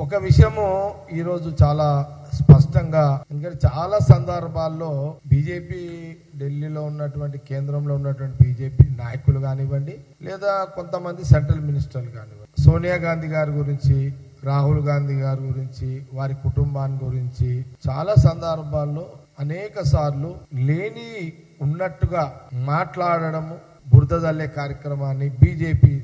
ఒక విషయము ఈరోజు చాలా స్పష్టంగా, ఎందుకంటే చాలా సందర్భాల్లో బీజేపీ ఢిల్లీలో ఉన్నటువంటి కేంద్రంలో ఉన్నటువంటి బీజేపీ నాయకులు కానివ్వండి, లేదా కొంతమంది సెంట్రల్ మినిస్టర్లు కానివ్వండి, సోనియా గాంధీ గారి గురించి, రాహుల్ గాంధీ గారి గురించి, వారి కుటుంబాన్ని గురించి చాలా సందర్భాల్లో అనేక సార్లు లేని ఉన్నట్టుగా మాట్లాడడము, బురద జల్లే కార్యక్రమాన్ని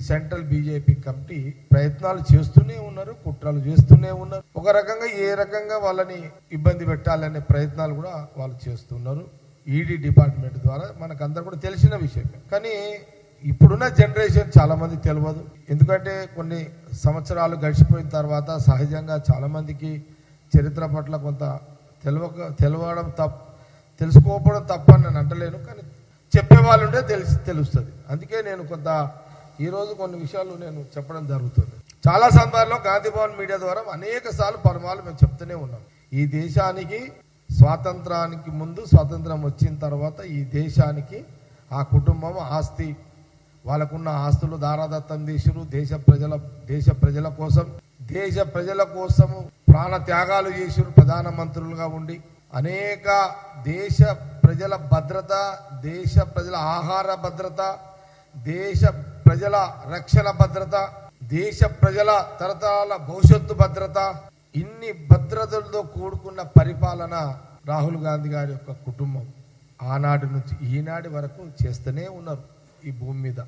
సెంట్రల్ బీజేపీ కమిటీ ప్రయత్నాలు చేస్తూనే ఉన్నారు, కుట్రలు చేస్తూనే ఉన్నారు. ఒక రకంగా ఏ రకంగా వాళ్ళని ఇబ్బంది పెట్టాలనే ప్రయత్నాలు కూడా వాళ్ళు చేస్తున్నారు. ఈడీ డిపార్ట్మెంట్ ద్వారా మనకందరూ కూడా తెలిసిన విషయమే. కానీ ఇప్పుడున్న జనరేషన్ చాలా మంది తెలియదు. ఎందుకంటే కొన్ని సంవత్సరాలు గడిచిపోయిన తర్వాత సహజంగా చాలా మందికి చరిత్ర పట్ల కొంత తెలవడం తెలుసుకోవడం తప్పని నేను అంటలేను, కానీ చెప్పేవాళ్ళు ఉంటే తెలుస్తుంది. అందుకే నేను ఈరోజు కొన్ని విషయాలు నేను చెప్పడం జరుగుతుంది. చాలా సందర్భాల్లో గాంధీ భవన్ మీడియా ద్వారా అనేక సార్లు పరమాలు మేము చెప్తూనే ఉన్నాం. ఈ దేశానికి స్వాతంత్రానికి ముందు, స్వాతంత్రం వచ్చిన తర్వాత ఈ దేశానికి ఆ కుటుంబం ఆస్తి, వాళ్ళకున్న ఆస్తులు దారాదత్తం చేసిరు. దేశ ప్రజల కోసము ప్రాణ త్యాగాలు చేసిరు. ప్రధానమంత్రులుగా ఉండి అనేక దేశ ప్రజల భద్రత, దేశ ప్రజల ఆహార భద్రత, దేశ ప్రజల రక్షణ భద్రత, దేశ ప్రజల తరతరాల భవిష్యత్తు భద్రత, ఇన్ని భద్రతలతో కూడుకున్న పరిపాలన రాహుల్ గాంధీ గారి యొక్క కుటుంబం ఆనాటి నుంచి ఈనాటి వరకు చేస్తూనే ఉన్నారు ఈ భూమి మీద.